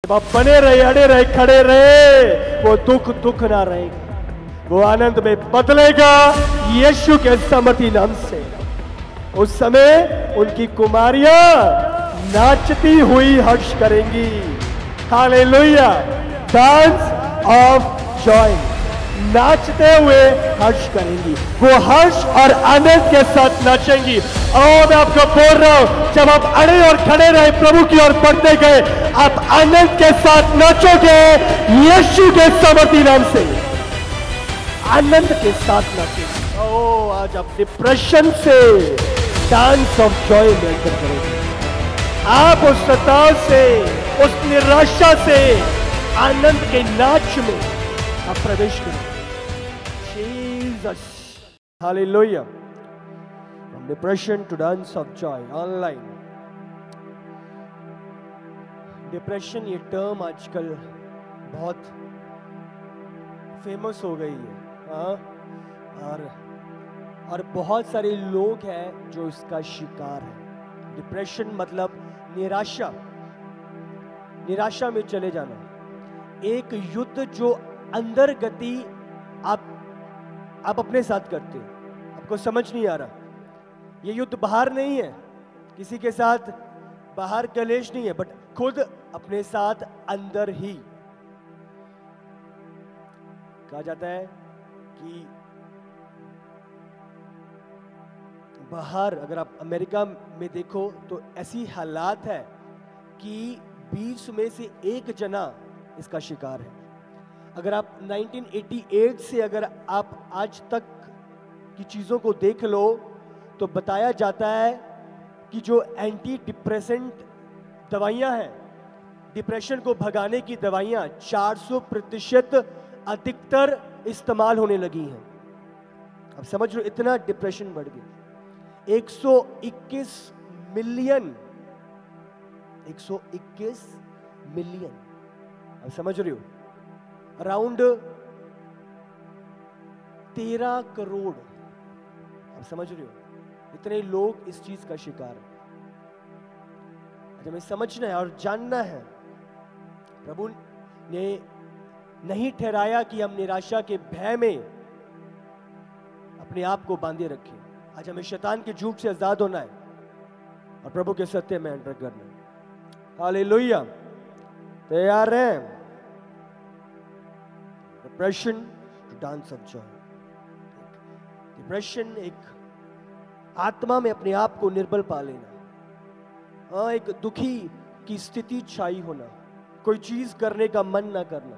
जब आप बने रहे, अड़े रहे, खड़े रहे, वो दुख दुख ना रहेगा, वो आनंद में बदलेगा यीशु के सामर्थी नाम से। उस समय उनकी कुमारियां नाचती हुई हर्ष करेंगी। हालेलुया, डांस ऑफ जॉय, नाचते हुए हर्ष करेंगी, वो हर्ष और आनंद के साथ नाचेंगी। और मैं आपको बोल रहा हूं, जब आप अड़े और खड़े रहे, प्रभु की ओर बढ़ते गए, आप आनंद के साथ नाचोगे यीशु के सामर्थी नाम से, आनंद के साथ नाचोगे। ओ, आज आप डिप्रेशन से डांस ऑफ जॉय में एंटर करोगे। आप उस सताव से, उस निराशा से आनंद के नाच में आप प्रवेश करें। Jesus, hallelujah. From depression to dance of joy, online. Depression ये टर्म आजकल बहुत फेमस हो गई है, हाँ? और बहुत सारे लोग हैं जो इसका शिकार है। डिप्रेशन मतलब निराशा, निराशा में चले जाना, एक युद्ध जो अंदर गति आप अपने साथ करते हो, आपको समझ नहीं आ रहा। ये युद्ध बाहर नहीं है, किसी के साथ बाहर कलेश नहीं है, बट खुद अपने साथ अंदर ही। कहा जाता है कि बाहर, अगर आप अमेरिका में देखो तो ऐसी हालात है कि 20 में से 1 जना इसका शिकार है। अगर आप 1988 से अगर आप आज तक की चीज़ों को देख लो तो बताया जाता है कि जो एंटी डिप्रेसेंट दवाइयां हैं, डिप्रेशन को भगाने की दवाइयां 400% अधिकतर इस्तेमाल होने लगी हैं। अब समझ लो इतना डिप्रेशन बढ़ गया। 121 मिलियन, 121 मिलियन, अब समझ रहे हो, अराउंड 13 करोड़, अब समझ रहे हो, इतने लोग इस चीज का शिकार है। हमें समझना है और जानना है, प्रभु ने नहीं ठहराया कि हम निराशा के भय में अपने आप को बांधे रखें। आज हमें शैतान के जुग से आजाद होना है और प्रभु के सत्य में एंटर करना है। हालेलुया, तैयार हैं? Depression to dance of joy. Depression एक आत्मा में अपने आप को निर्बल पा लेना, हाँ, एक दुखी की स्थिति छाई होना, कोई चीज करने का मन ना करना,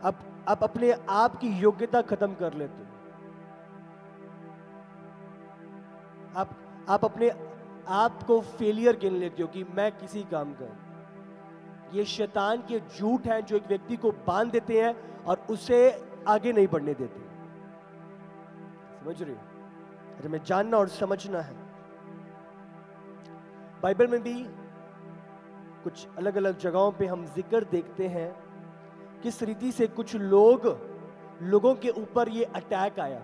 आप अपने आप की योग्यता खत्म कर लेते हो, आप अपने आप को फेलियर गिन लेते हो कि मैं किसी काम का। ये शैतान के झूठ हैं जो एक व्यक्ति को बांध देते हैं और उसे आगे नहीं बढ़ने देते। समझ रहे हो? अरे हमें जानना और समझना है। बाइबल में भी कुछ अलग अलग जगहों पे हम जिक्र देखते हैं किस रीति से कुछ लोगों के ऊपर ये अटैक आया,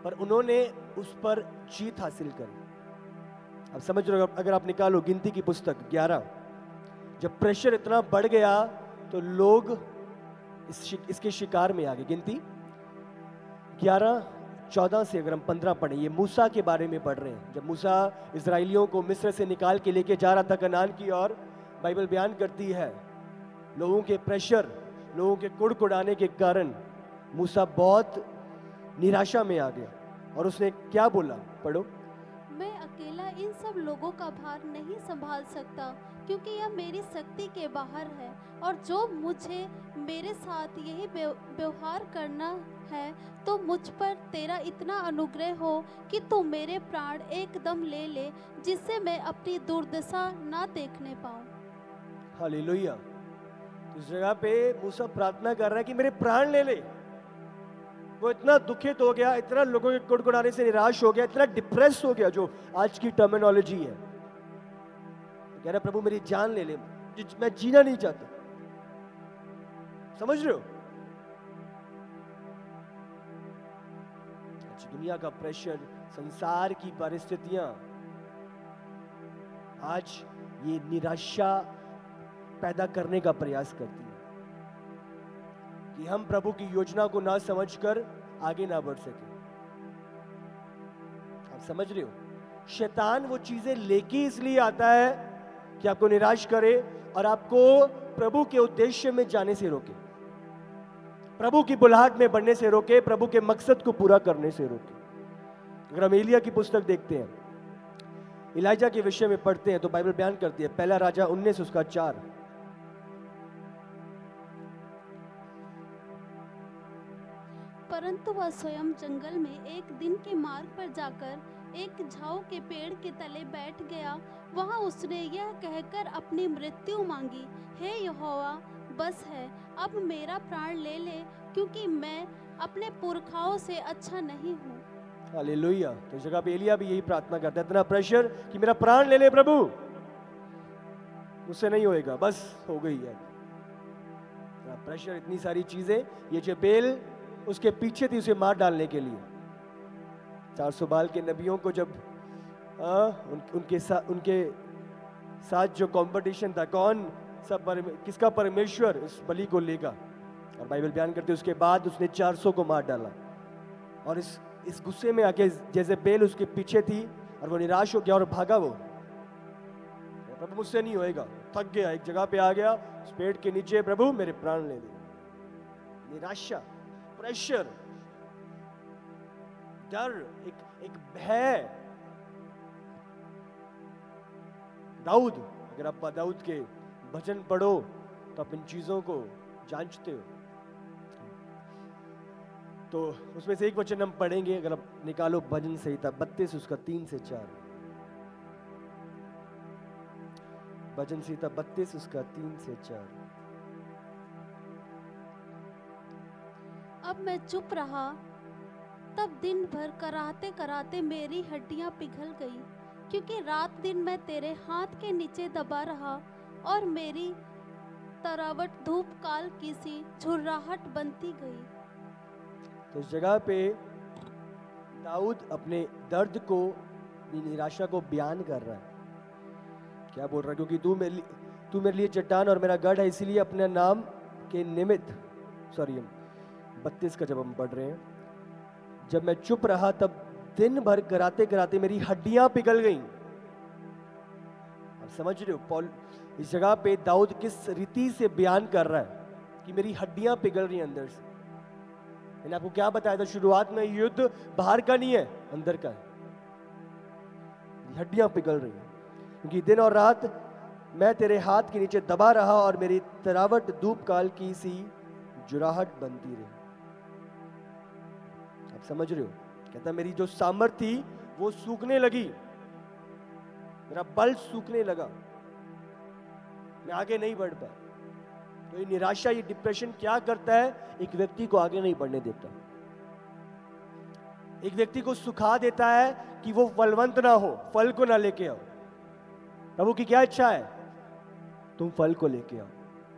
पर उन्होंने उस पर जीत हासिल करी। अब समझ रहे हो? अगर आप निकालो गिनती की पुस्तक 11, जब प्रेशर इतना बढ़ गया तो लोग इसके शिकार में आ गए। गिनती 11:14 से अगर हम 15 पढ़ें, ये मूसा के बारे में पढ़ रहे हैं। जब मूसा इजराइलियों को मिस्र से निकाल के लेके जा रहा था कनान की ओर, बाइबल बयान करती है लोगों के प्रेशर, लोगों के कुड़कुड़ाने के कारण मूसा बहुत निराशा में आ गया और उसने क्या बोला? पढ़ो। मैं अकेला इन सब लोगों का भार नहीं संभाल सकता, क्योंकि यह मेरी शक्ति के बाहर है, और जो मुझे मेरे साथ यही व्यवहार करना है, तो मुझ पर तेरा इतना अनुग्रह हो कि तू मेरे प्राण एकदम ले ले, जिससे मैं अपनी दुर्दशा ना देखने पाऊं। हालेलुया। इस जगह पे मूसा प्रार्थना कर रहा है कि मेरे प्राण ले ले। वो इतना दुखित हो गया, इतना लोगों के कुड़कुड़ाने से निराश हो गया, इतना डिप्रेस हो गया, जो आज की टर्मिनोलॉजी है। कह रहा प्रभु मेरी जान ले ले, मैं जीना नहीं चाहता। समझ रहे हो? आज दुनिया का प्रेशर, संसार की परिस्थितियां, आज ये निराशा पैदा करने का प्रयास करती है कि हम प्रभु की योजना को ना समझकर आगे ना बढ़ सके। आप समझ रहे हो? शैतान वो चीजें लेके इसलिए आता है कि आपको निराश करे और आपको प्रभु के उद्देश्य में जाने से रोके, प्रभु की बुलाहट में बढ़ने से रोके, प्रभु के मकसद को पूरा करने से रोके। अगर हम एलिया की पुस्तक देखते हैं, इलाइजा के विषय में पढ़ते हैं, तो बाइबल बयान करती है, पहला राजा 19 उसका 4, परंतु वह स्वयं जंगल में एक दिन के मार्ग पर जाकर एक झाऊ के पेड़ के तले बैठ गया। वहां उसने यह कहकर अपनी मृत्यु मांगी, हे यहोवा, बस है, अब मेरा प्राण ले ले, क्योंकि मैं अपने पुरखाओं से अच्छा नहीं हूँ। हालेलुया। तो इस जगह पे एलिया भी यही प्रार्थना करता है, इतना प्रेशर कि मेरा प्राण ले ले प्रभु, मुझसे नहीं होएगा, बस हो गई है। इतना प्रेशर, इतनी सारी चीजें, ये जेबेल उसके पीछे थी उसे मार डालने के लिए। 400 बाल के नबियों को जब उनके साथ जो कंपटीशन था, कौन किसका परमेश्वर इस बलि को लेगा, और बाइबल बयान करते उसके बाद उसने 400 को मार डाला। और इस गुस्से में आके जेजेबेल उसके पीछे थी और वो निराश हो गया और भागा। वो प्रभु मुझसे नहीं होएगा, थक गया, एक जगह पे आ गया, उस पेड़ के नीचे, प्रभु मेरे प्राण ले ले। निराशा, प्रेशर, डर, एक भय। दाऊद, अगर आप दाऊद के भजन पढ़ो तो आप इन चीजों को जांचते हो। तो उसमें से एक वचन हम पढ़ेंगे, अगर आप निकालो भजन संहिता 32 उसका 3 से 4। भजन संहिता 32 उसका 3 से 4। अब मैं चुप रहा, तब दिन भर कराहते कराहते मेरी हड्डियां पिघल गई, क्योंकि रात दिन मैं तेरे हाथ के नीचे दबा रहा और मेरी तरावट धूप काल की सी झुर्राहट बनती गई। तो इस जगह पे दाऊद अपने दर्द को, निराशा को बयान कर रहा है। क्या बोल रहा है? क्योंकि तू मेरे लिए चट्टान और मेरा गढ़ है, इसीलिए अपने नाम के निमित्त, 32 का जब हम पढ़ रहे हैं, जब मैं चुप रहा तब दिन भर कराते कराते मेरी हड्डियां पिघल गईं। आप समझ रहे हो? पॉल इस जगह पे दाऊद किस रीति से बयान कर रहा है कि मेरी हड्डियां पिघल रही हैं अंदर से। मैंने आपको क्या बताया था शुरुआत में, युद्ध बाहर का नहीं है, अंदर का है। हड्डियां पिघल रही हैं क्योंकि दिन और रात मैं तेरे हाथ के नीचे दबा रहा और मेरी तरावट धूप काल की सी जुराहट बनती रही। आप समझ रहे हो? कहता मेरी जो सामर्थ्य थी वो सूखने लगी, मेरा बल सूखने लगा, मैं आगे नहीं बढ़ पाया। तो ये निराशा, ये डिप्रेशन क्या करता है? एक व्यक्ति को आगे नहीं बढ़ने देता, एक व्यक्ति को सुखा देता है कि वो फलवंत ना हो, फल को ना लेके आओ। प्रभु की क्या इच्छा है? तुम फल को लेके आओ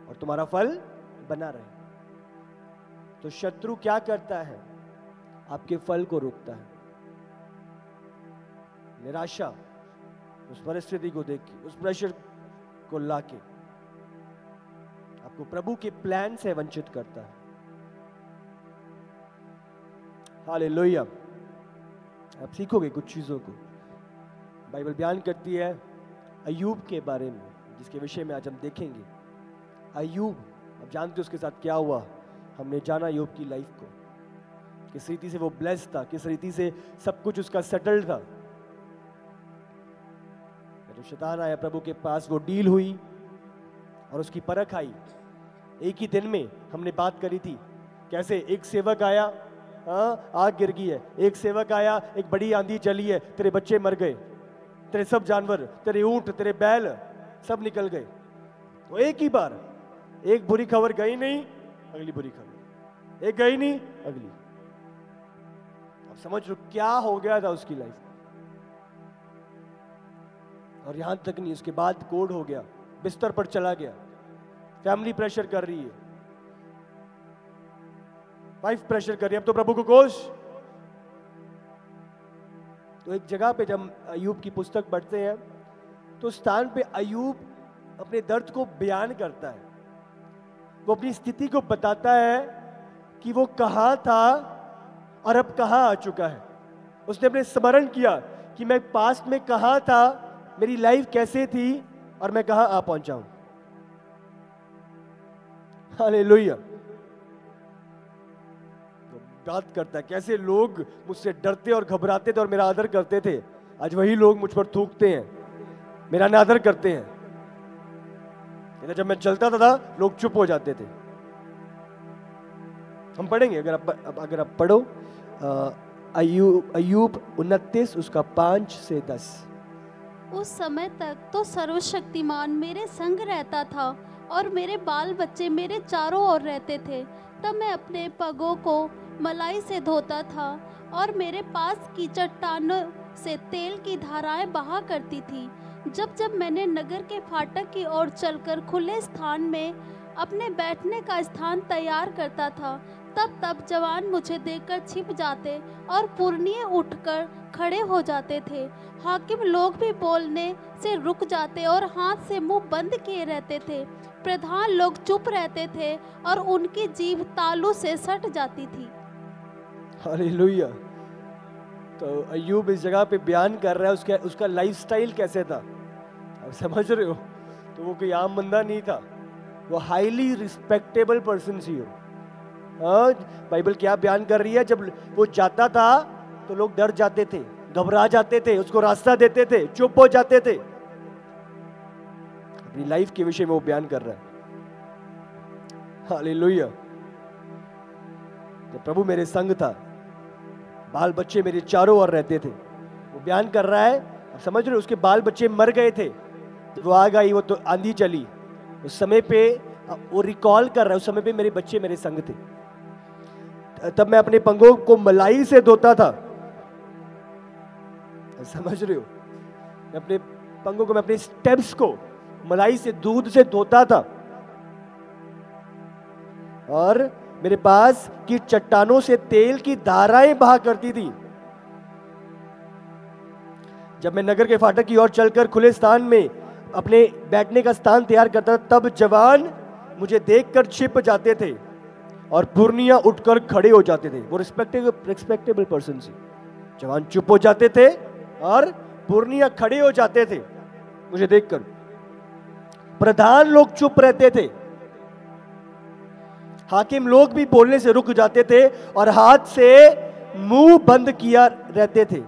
और तुम्हारा फल बना रहे। तो शत्रु क्या करता है? आपके फल को रोकता है। निराशा, उस परिस्थिति को देख के, उस प्रेशर को लाके आपको प्रभु के प्लान से वंचित करता है। हालेलुया। आप सीखोगे कुछ चीजों को। बाइबल बयान करती है अय्यूब के बारे में, जिसके विषय में आज हम देखेंगे। अय्यूब, आप जानते हो उसके साथ क्या हुआ। हमने जाना अय्यूब की लाइफ को, किस रीति से वो ब्लेस्ड था, किस रीति से सब कुछ उसका सेटल्ड था। जब शैतान आया प्रभु के पास, वो डील हुई और उसकी परख आई। एक ही दिन में हमने बात करी थी कैसे एक सेवक आया, आग गिर गई है, एक सेवक आया, एक बड़ी आंधी चली है, तेरे बच्चे मर गए, तेरे सब जानवर, तेरे ऊंट, तेरे बैल सब निकल गए। तो एक ही बार, एक बुरी खबर गई नहीं, अगली बुरी खबर, एक गई नहीं, अगली। अब समझ लो क्या हो गया था उसकी लाइफ। और यहां तक नहीं, उसके बाद कोड हो गया, बिस्तर पर चला गया, फैमिली प्रेशर कर रही है, वाइफ प्रेशर कर रही है, अब तो प्रभु को कोश। तो एक जगह पे जब अय्यूब की पुस्तक पढ़ते हैं तो स्थान पे अय्यूब अपने दर्द को बयान करता है, वो अपनी स्थिति को बताता है कि वो कहाँ था और अब कहाँ आ चुका है। उसने अपने स्मरण किया कि मैं पास्ट में कहाँ था, मेरी लाइफ कैसे थी और मैं कहाँ आ पहुंचा हूं। हालेलुया। बात करता है कैसे लोग मुझसे डरते और घबराते थे और मेरा आदर करते थे, आज वही लोग मुझ पर थूकते हैं, मेरा अनादर करते हैं। जब मैं चलता था लोग चुप हो जाते थे। हम पढ़ेंगे, अगर आप पढ़ो अय्यूब 29 उसका 5 से 10। उस समय तक तो सर्वशक्तिमान मेरे संग रहता था और मेरे बाल बच्चे मेरे चारों ओर रहते थे। तब मैं अपने पगों को मलाई से धोता था और मेरे पास की चट्टानों से तेल की धाराएं बहा करती थी। जब जब मैंने नगर के फाटक की ओर चलकर खुले स्थान में अपने बैठने का स्थान तैयार करता था, तब तब जवान मुझे देखकर छिप जाते और पुरनिये उठकर खड़े हो जाते थे। हाकिम लोग भी बोलने से रुक जाते और हाथ से मुंह बंद किए रहते थे। प्रधान लोग चुप रहते थे और उनकी जीभ तालू से सट जाती थी। हालेलुया। तो अय्यूब इस जगह पे बयान कर रहा है उसका लाइफस्टाइल कैसे था, आप समझ रहे हो। तो वो कोई आम बंदा नहीं था, वो हाईली रिस्पेक्टेबल पर्सन थी। बाइबल क्या बयान कर रही है, जब वो जाता था तो लोग डर जाते थे, घबरा जाते थे, उसको रास्ता देते थे, चुप हो जाते थे। अपनी लाइफ के विषय में वो बयान कर रहा है। हालेलुया। जब प्रभु मेरे संग था, बाल बच्चे मेरे चारों ओर रहते थे, वो बयान कर रहा है। आप समझ रहे हो, उसके बाल बच्चे मर गए थे, वो आग आई, वो तो आंधी चली, उस समय पे वो रिकॉल कर रहा है, उस समय पे मेरे बच्चे मेरे संग थे। तब मैं अपने पंगों को मलाई से धोता था। समझ रहे हो, मैं अपने पंगों को, मैं अपने स्टेप्स को मलाई से, दूध से धोता था और मेरे पास की चट्टानों से तेल की धाराएं बहा करती थी। जब मैं नगर के फाटक की ओर चलकर खुले स्थान में अपने बैठने का स्थान तैयार करता था, तब जवान मुझे देखकर छिप जाते थे और पुरनिया उठकर खड़े हो जाते थे। वो रिस्पेक्टेबल पर्सन से, जवान चुप हो जाते थे और पुरनिया खड़े हो जाते थे मुझे देखकर। प्रधान लोग चुप रहते थे, हाकिम लोग भी बोलने से रुक जाते थे और हाथ से मुंह बंद किया रहते थे,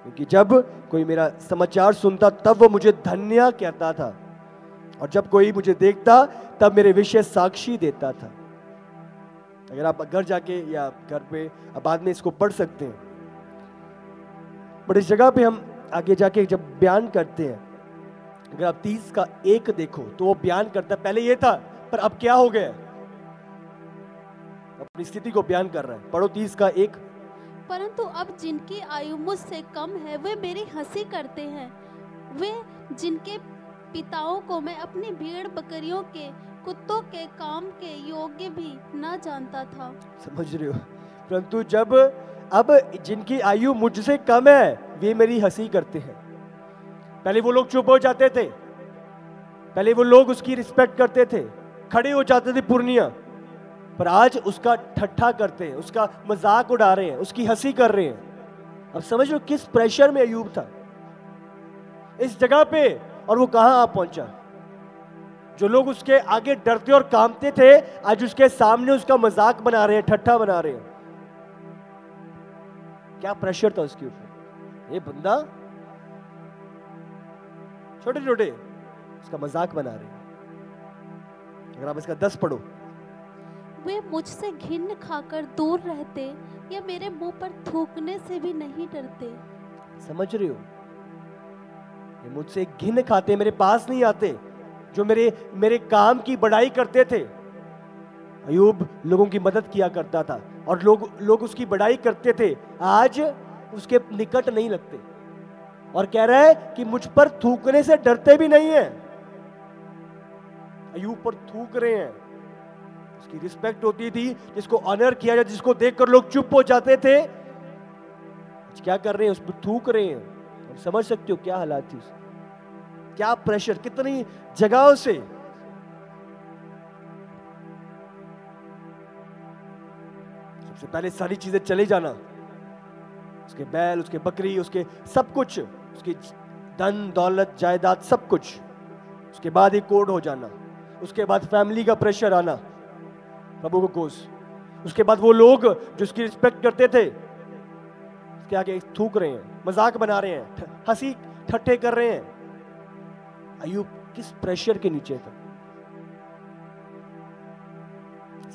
क्योंकि जब कोई मेरा समाचार सुनता तब वो मुझे धन्य कहता था, और जब कोई मुझे देखता तब मेरे विषय साक्षी देता था। अगर आप घर जाके या घर पे आप बाद में इसको पढ़ सकते हैं, बट इस जगह पे हम आगे जाके जब बयान करते हैं, अगर आप 30 का 1 देखो तो वो बयान करता है, पहले ये था पर अब क्या हो गया, अपनी स्थिति को बयान कर रहा है। पढ़ो 30 का 1। परंतु अब जिनकी आयु मुझसे कम है वे मेरी हंसी करते हैं, वे जिनके पिताओं को मैं अपनी भेड़ बकरियों के, कुत्तों के काम के योग्य भी न जानता था। समझ रहे हो, परंतु जब अब जिनकी आयु मुझसे कम है वे मेरी हंसी करते हैं। पहले वो लोग चुप हो जाते थे, पहले वो लोग उसकी रिस्पेक्ट करते थे, खड़े हो जाते थे पुरनिया, पर आज उसका ठट्ठा करते हैं, उसका मजाक उड़ा रहे हैं, उसकी हंसी कर रहे हैं। अब समझ लो किस प्रेशर में अय्यूब था इस जगह पे, और वो कहां आ पहुंचा। जो लोग उसके आगे डरते और कांपते थे, आज उसके सामने उसका मजाक बना रहे हैं, ठट्ठा बना रहे हैं। क्या प्रेशर था उसके ऊपर। ये बंदा छोटे छोटे उसका मजाक बना रहे हैं। अगर आप इसका 10 पढ़ो, वे मुझसे घिन खाकर दूर रहते या मेरे मुंह पर थूकने से भी नहीं डरते। समझ रहे हो, ये मुझसे घिन खाते, मेरे पास नहीं आते, जो मेरे काम की बड़ाई करते थे। अय्यूब लोगों की मदद किया करता था और लोग उसकी बड़ाई करते थे, आज उसके निकट नहीं लगते और कह रहा है कि मुझ पर थूकने से डरते भी नहीं है। अय्यूब पर थूक रहे हैं। उसकी रिस्पेक्ट होती थी, जिसको ऑनर किया जाए, जिसको देखकर लोग चुप हो जाते थे, क्या कर रहे हैं, उस पर थूक रहे हैं। आप समझ सकते हो क्या हालात थी। क्या प्रेशर, कितनी जगहों से। सबसे पहले सारी चीजें चले जाना, उसके बैल, उसके बकरी, उसके सब कुछ, उसकी धन दौलत जायदाद सब कुछ। उसके बाद एक कोड हो जाना, उसके बाद फैमिली का प्रेशर आना, प्रभु को कोस। उसके बाद वो लोग जो उसकी रिस्पेक्ट करते थे उसके आगे थूक रहे हैं, मजाक बना रहे हैं, हंसी ठट्ठे कर रहे हैं। अय्यूब किस प्रेशर के नीचे था।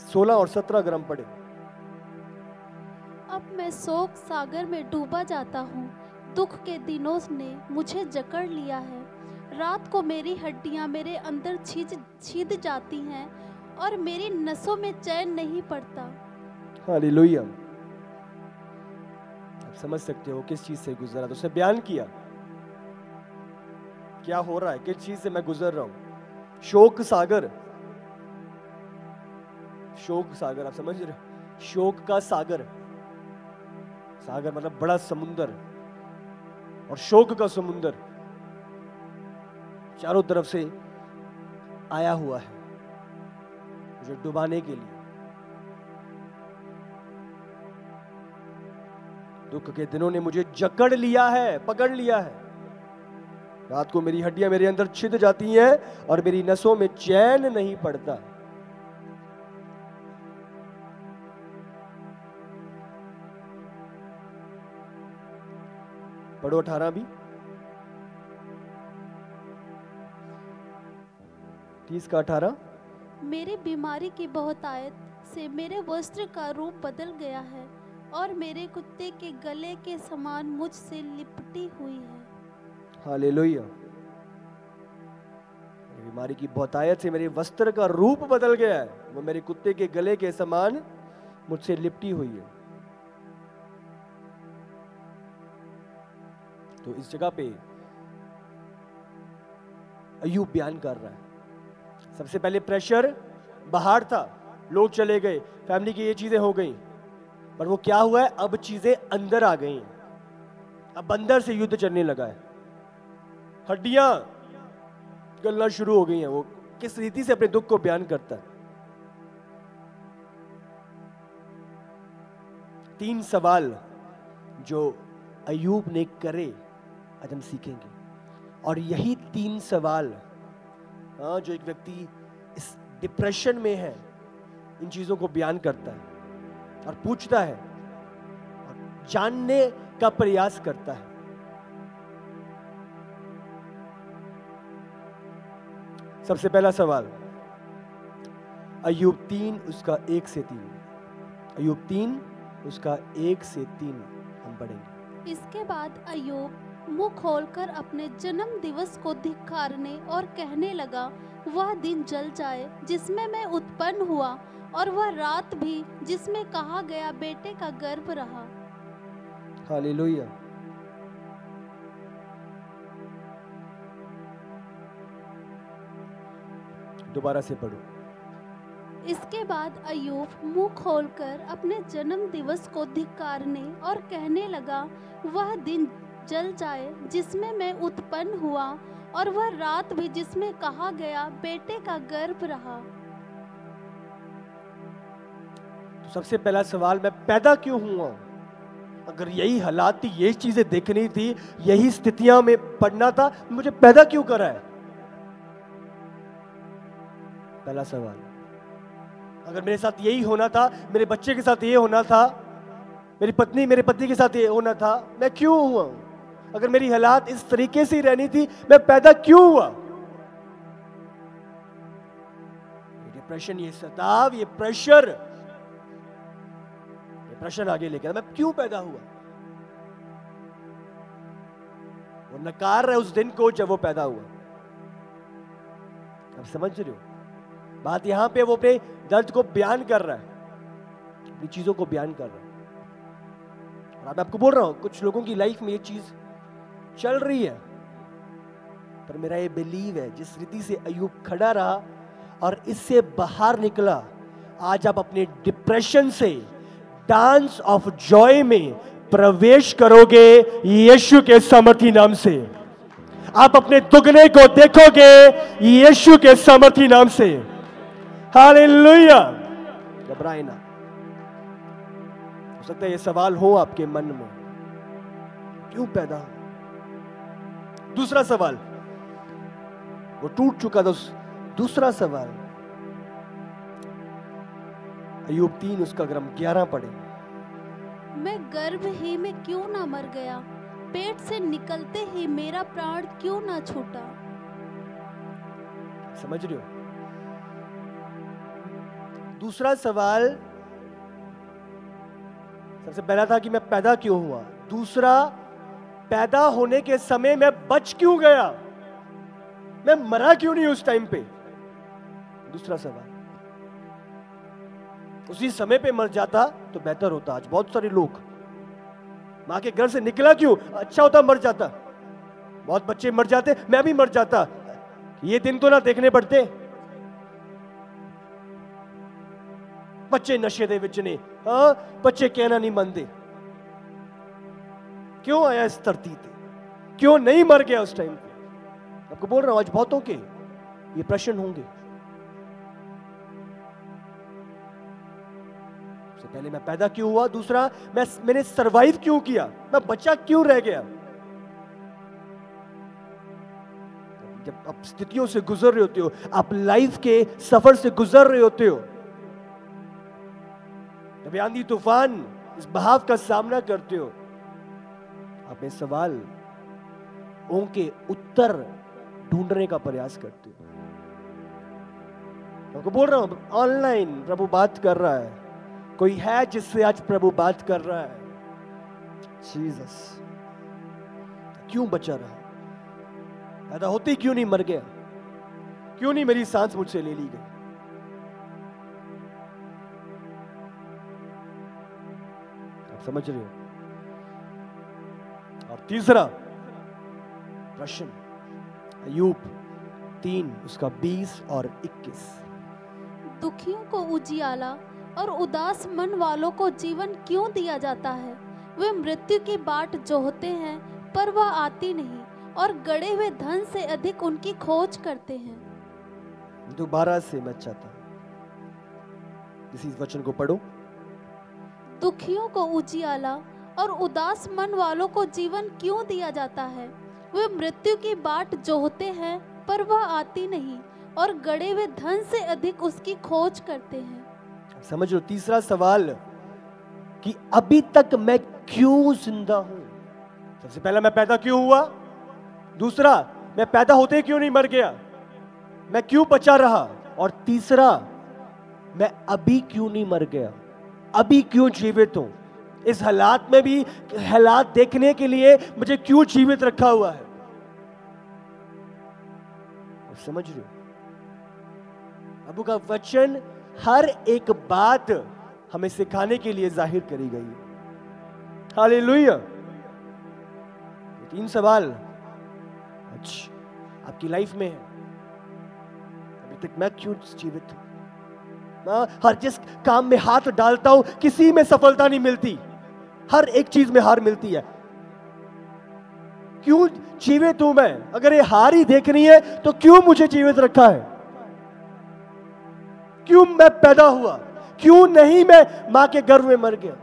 16 और 17 ग्राम पड़े। अब मैं शोक सागर में डूबा जाता हूँ। दुख के दिनों ने मुझे जकड़ लिया है। रात को मेरी हड्डियाँ मेरे अंदर छिद जाती हैं और मेरी नसों में चैन नहीं पड़ता। हालेलुया। आप समझ सकते हो किस चीज से गुजरा। तो उसने बयान किया क्या हो रहा है, किस चीज से मैं गुजर रहा हूं। शोक सागर, शोक सागर, आप समझ रहे हो, शोक का सागर। सागर मतलब बड़ा समुंदर, और शोक का समुंदर चारों तरफ से आया हुआ है मुझे डुबाने के लिए। दुख के दिनों ने मुझे जकड़ लिया है, पकड़ लिया है। रात को मेरी हड्डियां मेरे अंदर छिद जाती हैं और मेरी नसों में चैन नहीं पड़ता। पढ़ो 18 भी, 30 का 18। मेरी बीमारी की बहुतायत से मेरे वस्त्र का रूप बदल गया है और मेरे कुत्ते के गले के समान मुझसे लिपटी हुई है। हालेलुया। बीमारी की बहुतायत से मेरे वस्त्र का रूप बदल गया है, वो मेरे कुत्ते के गले के समान मुझसे लिपटी हुई है। तो इस जगह पे अय्यूब बयान कर रहा है। सबसे पहले प्रेशर बाहर था, लोग चले गए, फैमिली की ये चीजें हो गई, पर वो क्या हुआ है, अब चीजें अंदर आ गई हैं। अब अंदर से युद्ध चलने लगा है, हड्डियां गलना शुरू हो गई हैं। वो किस रीति से अपने दुख को बयान करता है। 3 सवाल जो अय्यूब ने करे आज हम सीखेंगे, और यही 3 सवाल जो एक व्यक्ति इस डिप्रेशन में है इन चीजों को बयान करता है और पूछता है और जानने का प्रयास करता है। सबसे पहला सवाल अय्यूब 3 उसका 1 से 3। अय्यूब 3 उसका 1 से 3 हम पढ़ेंगे। इसके बाद अय्यूब मुंह खोलकर अपने जन्म दिवस को धिक्कारने और कहने लगा, वह दिन जल जाए जिसमें मैं उत्पन्न हुआ, और वह रात भी जिसमें कहा गया बेटे का गर्भ रहा। हालेलुया। दोबारा से पढ़ो। इसके बाद अय्यूब मुंह खोलकर अपने जन्म दिवस को धिक्कारने और कहने लगा, वह दिन जल जाए जिसमें मैं उत्पन्न हुआ, और वह रात भी जिसमें कहा गया बेटे का गर्भ रहा। तो सबसे पहला सवाल, मैं पैदा क्यों हुआ? अगर यही हालात थी, यही चीजें देखनी थी, यही स्थितियां में पढ़ना था, मुझे पैदा क्यों करा है? पहला सवाल। अगर मेरे साथ यही होना था, मेरे बच्चे के साथ ये होना था, मेरी पत्नी मेरे पति के साथ ये होना था, मैं क्यों हुआ? अगर मेरी हालात इस तरीके से ही रहनी थी, मैं पैदा क्यों हुआ? ये डिप्रेशन, ये सताव, ये प्रेशर आगे लेकर मैं क्यों पैदा हुआ? वो नकार रहा है उस दिन को जब वो पैदा हुआ। अब समझ रहे हो बात? यहां पे वो अपने दर्द को बयान कर रहा है, अपनी चीजों को बयान कर रहा है। और मैं आपको बोल रहा हूं, कुछ लोगों की लाइफ में ये चीज चल रही है, पर मेरा ये बिलीव है जिस रीति से अय्यूब खड़ा रहा और इससे बाहर निकला, आज आप अपने डिप्रेशन से डांस ऑफ जॉय में प्रवेश करोगे यीशु के सामर्थी नाम से। आप अपने दुगने को देखोगे यीशु के सामर्थी नाम से। हालेलुया। घबराए ना। हो सकता है ये सवाल हो आपके मन में, क्यों पैदा हो? दूसरा सवाल, वो टूट चुका था। दूसरा सवाल, अय्यूब 3 उसका अगर हम 11 पढ़े, मैं गर्भ ही में क्यों ना मर गया, पेट से निकलते ही मेरा प्राण क्यों ना छूटा। समझ रहे हो? दूसरा सवाल सबसे पहला था कि मैं पैदा क्यों हुआ, दूसरा पैदा होने के समय मैं बच क्यों गया, मैं मरा क्यों नहीं उस टाइम पे। दूसरा सवाल, उसी समय पे मर जाता तो बेहतर होता। आज बहुत सारे लोग, मां के घर से निकला क्यों, अच्छा होता मर जाता। बहुत बच्चे मर जाते, मैं भी मर जाता, ये दिन तो ना देखने पड़ते। बच्चे नशे दे विच ने, हाँ बच्चे कहना नहीं मानते। क्यों आया इस धरती पे, क्यों नहीं मर गया उस टाइम पे। आपको बोल रहा हूं आज बहुतों के ये प्रश्न होंगे। सबसे पहले मैं पैदा क्यों हुआ, दूसरा मैंने सरवाइव क्यों किया, मैं बच्चा क्यों रह गया। जब आप स्थितियों से गुजर रहे होते हो, आप लाइफ के सफर से गुजर रहे होते हो, जब आंधी तूफान इस बहाव का सामना करते हो, आप ये सवाल उनके उत्तर ढूंढने का प्रयास करते हो। आपको बोल रहा हूं ऑनलाइन प्रभु बात कर रहा है, कोई है जिससे आज प्रभु बात कर रहा है। जीसस, क्यों बचा रहा, पैदा होते ही क्यों नहीं मर गया, क्यों नहीं मेरी सांस मुझसे ले ली गई। आप समझ रहे हो? और तीसरा प्रश्न, अय्यूब 3 उसका 20 और 21, दुखियों को उजियाला और उदास मन वालों को जीवन क्यों दिया जाता है। वे मृत्यु की बाट जोहते हैं पर वह आती नहीं, और गड़े हुए धन से अधिक उनकी खोज करते हैं। दोबारा से मैं चाहता हूं इसी वचन को पढ़ो। दुखियों को उजियाला और उदास मन वालों को जीवन क्यों दिया जाता है। वे मृत्यु की बाट जोहते हैं पर वह आती नहीं, और गड़े हुए धन से अधिक उसकी खोज करते हैं। समझ लो तीसरा सवाल कि अभी तक मैं क्यों जिंदा हूं। सबसे पहला मैं पैदा क्यों हुआ, दूसरा मैं पैदा होते क्यों नहीं मर गया, मैं क्यों बचा रहा, और तीसरा मैं अभी क्यों नहीं मर गया, अभी क्यों जीवित हूं। इस हालात में भी हालात देखने के लिए मुझे क्यों जीवित रखा हुआ है। समझ रहे हो? प्रभु का वचन हर एक बात हमें सिखाने के लिए जाहिर करी गई है। हालेलुया। 3 सवाल आज आपकी लाइफ में है, अभी तक मैं क्यों जीवित हूं। मैं हर जिस काम में हाथ डालता हूं किसी में सफलता नहीं मिलती, हर एक चीज में हार मिलती है। क्यों जीवित हूं मैं? अगर ये हार ही देखनी है तो क्यों मुझे जीवित रखा है, क्यों मैं पैदा हुआ, क्यों नहीं मैं मां के गर्भ में मर गया।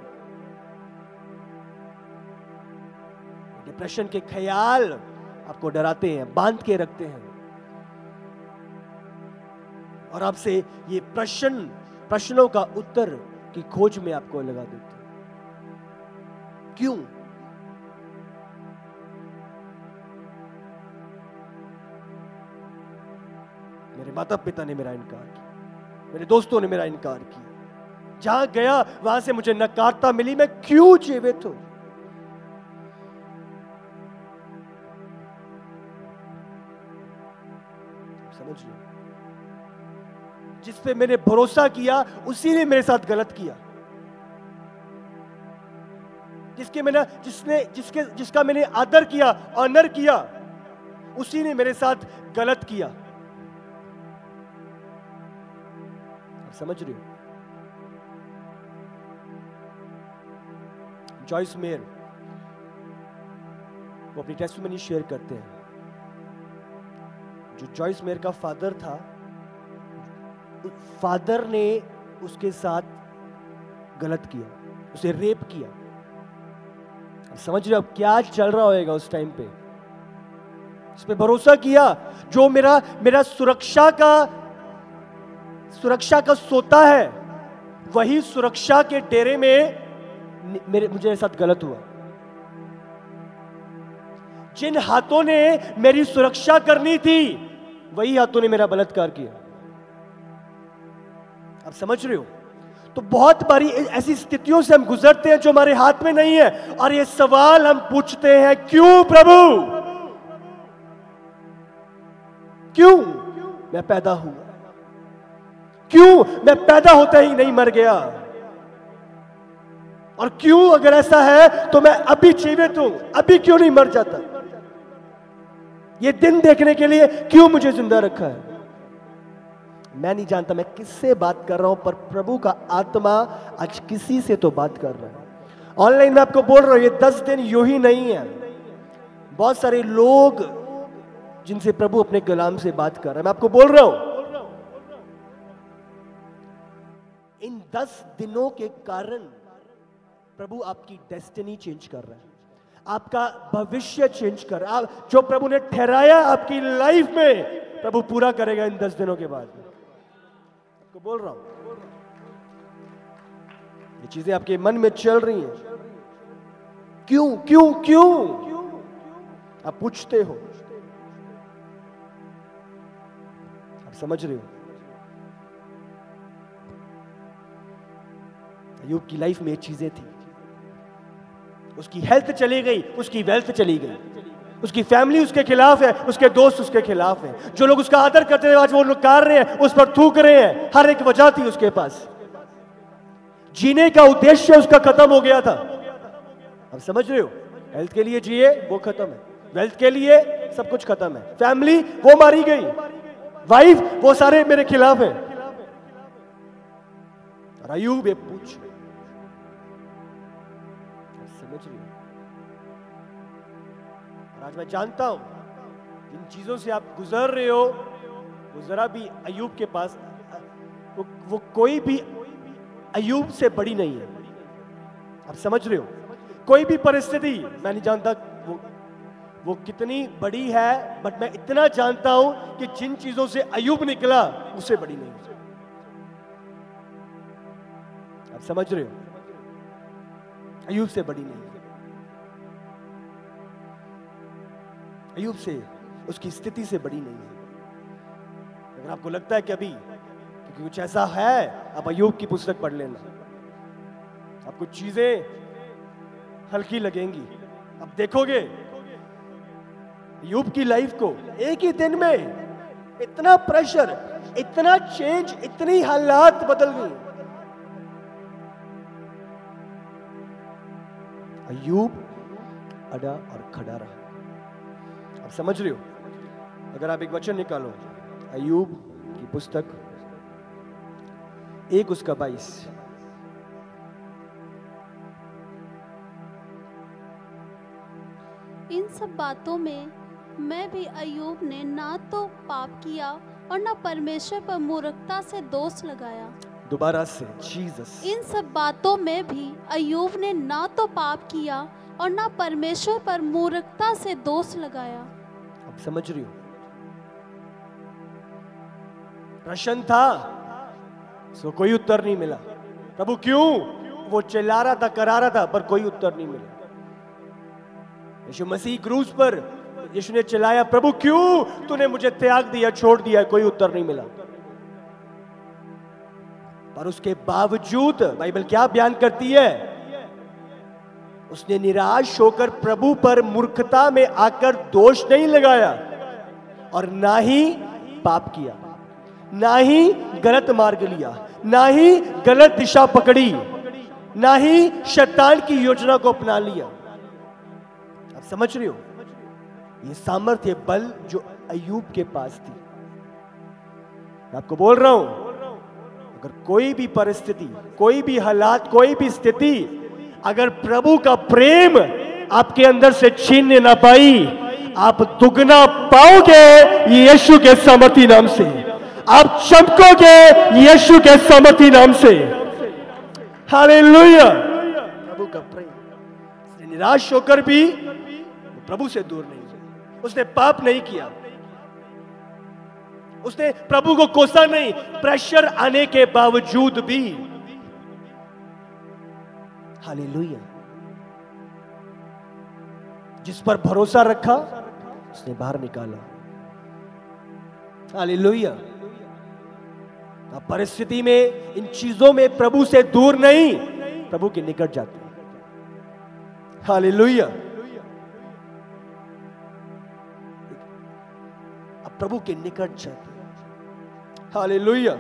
डिप्रेशन के ख्याल आपको डराते हैं, बांध के रखते हैं, और आपसे ये प्रश्नों का उत्तर की खोज में आपको लगा देते हैं। क्यों? मेरे माता पिता ने मेरा इनकार किया, मेरे दोस्तों ने मेरा इनकार किया, जहां गया वहां से मुझे नकारता मिली, मैं क्यों जीवित हूं। समझ लो, जिस पे मैंने भरोसा किया उसी ने मेरे साथ गलत किया, जिसका मैंने आदर किया, ऑनर किया, उसी ने मेरे साथ गलत किया। समझ रहे हो? जॉयस मेयर वो अपनी टेस्टिमनी शेयर करते हैं। जो जॉइस मेयर का फादर था, फादर ने उसके साथ गलत किया, उसे रेप किया। समझ रहे हो अब क्या चल रहा होगा उस टाइम पे? उस पे भरोसा किया जो मेरा सुरक्षा का सोता है, वही सुरक्षा के डेरे में मुझे साथ गलत हुआ। जिन हाथों ने मेरी सुरक्षा करनी थी, वही हाथों ने मेरा बलात्कार किया। आप समझ रहे हो? तो बहुत बारी ऐसी स्थितियों से हम गुजरते हैं जो हमारे हाथ में नहीं है, और ये सवाल हम पूछते हैं, क्यों प्रभु? क्यों मैं पैदा हुआ? क्यों मैं पैदा होते ही नहीं मर गया? और क्यों अगर ऐसा है तो मैं अभी जीवित हूं, अभी क्यों नहीं मर जाता? ये दिन देखने के लिए क्यों मुझे जिंदा रखा है? मैं नहीं जानता मैं किससे बात कर रहा हूं, पर प्रभु का आत्मा आज किसी से तो बात कर रहा है। ऑनलाइन मैं आपको बोल रहा हूं, ये 10 दिन यूं ही नहीं है। बहुत सारे लोग जिनसे प्रभु अपने कलाम से बात कर रहा है, मैं आपको बोल रहा हूं, इन 10 दिनों के कारण प्रभु आपकी डेस्टिनी चेंज कर रहा है, आपका भविष्य चेंज कर रहा है। जो प्रभु ने ठहराया आपकी लाइफ में, प्रभु पूरा करेगा इन 10 दिनों के बाद। आपको बोल रहा हूं, ये चीजें आपके मन में चल रही हैं। क्यों क्यों क्यों आप पूछते हो? आप समझ रहे हो? अय्यूब की लाइफ में ये चीजें थी। उसकी हेल्थ चली गई, उसकी वेल्थ चली गई, उसकी फैमिली उसके खिलाफ है, उसके दोस्त उसके खिलाफ हैं, जो लोग उसका आदर करते थे आज वो नकार रहे हैं, उस पर थूक रहे हैं। हर एक वजह थी उसके पास, जीने का उद्देश्य उसका खत्म हो गया था। अब समझ रहे हो? हेल्थ के लिए जिए वो खत्म है, वेल्थ के लिए सब कुछ खत्म है, फैमिली वो मारी गई, वाइफ वो सारे मेरे खिलाफ हैं। और अय्यूब ये पूछ, समझ रही हो? और आज मैं जानता हूं जिन चीजों से आप गुजर रहे हो, वो जरा भी अय्यूब के पास, वो कोई भी अय्यूब से बड़ी नहीं है। आप समझ रहे हो? कोई भी परिस्थिति, मैं नहीं जानता वो कितनी बड़ी है, बट मैं इतना जानता हूं कि जिन चीजों से अय्यूब निकला उससे बड़ी नहीं। आप समझ रहे हो? अय्यूब से बड़ी नहीं। अय्यूब से, उसकी स्थिति से बड़ी नहीं है। अगर आपको लगता है कि अभी क्योंकि कुछ ऐसा है, आप अय्यूब की पुस्तक पढ़ लेना, आपको चीजें हल्की लगेंगी। आप देखोगे अय्यूब की लाइफ को एक ही दिन में इतना प्रेशर, इतना चेंज, इतनी हालात बदल गई। अय्यूब अड़ा और खड़ा रहा। आप समझ रहे हो? अगर आप एक वचन निकालो, अय्यूब की पुस्तक 1:22, इन सब बातों में मैं भी अय्यूब ने ना तो पाप किया और ना परमेश्वर पर मूर्खता से दोष लगाया। दोबारा से, जीसस। इन सब बातों में भी अय्यूब ने ना तो पाप किया और ना परमेश्वर पर मूर्खता से दोष लगाया। अब समझ रही हो? प्रश्न था, सो कोई उत्तर नहीं मिला। प्रभु क्यों? वो चिल्ला रहा था, करा रहा था, पर कोई उत्तर नहीं मिला। यीशु मसीह क्रूस पर यीशु ने चिल्लाया, प्रभु क्यों तूने मुझे त्याग दिया, छोड़ दिया? कोई उत्तर नहीं मिला। पर उसके बावजूद बाइबल क्या बयान करती है? उसने निराश होकर प्रभु पर मूर्खता में आकर दोष नहीं लगाया और ना ही पाप किया, ना ही गलत मार्ग लिया, ना ही गलत दिशा पकड़ी, ना ही शैतान की योजना को अपना लिया। आप समझ रहे हो? ये सामर्थ्य, बल जो अय्यूब के पास थी। मैं आपको बोल रहा हूं, अगर कोई भी परिस्थिति, कोई भी हालात, कोई भी स्थिति अगर प्रभु का प्रेम आपके अंदर से छीनने ना पाई, आप दुगना पाओगे यीशु के सामर्थी नाम से, आप चमकोगे यीशु के सामर्थी नाम से। हालेलुया। प्रभु का प्रेम, उसने निराश होकर भी प्रभु से दूर नहीं गया, उसने पाप नहीं किया, उसने प्रभु को कोसा नहीं, प्रेशर आने के बावजूद भी। हालेलुया। जिस पर भरोसा रखा उसने बाहर निकाला। हालेलुया। आप परिस्थिति में, इन चीजों में प्रभु से दूर नहीं, प्रभु के निकट जाते हैं। हालेलुया। आप प्रभु के निकट जाते हैं। हालेलुया।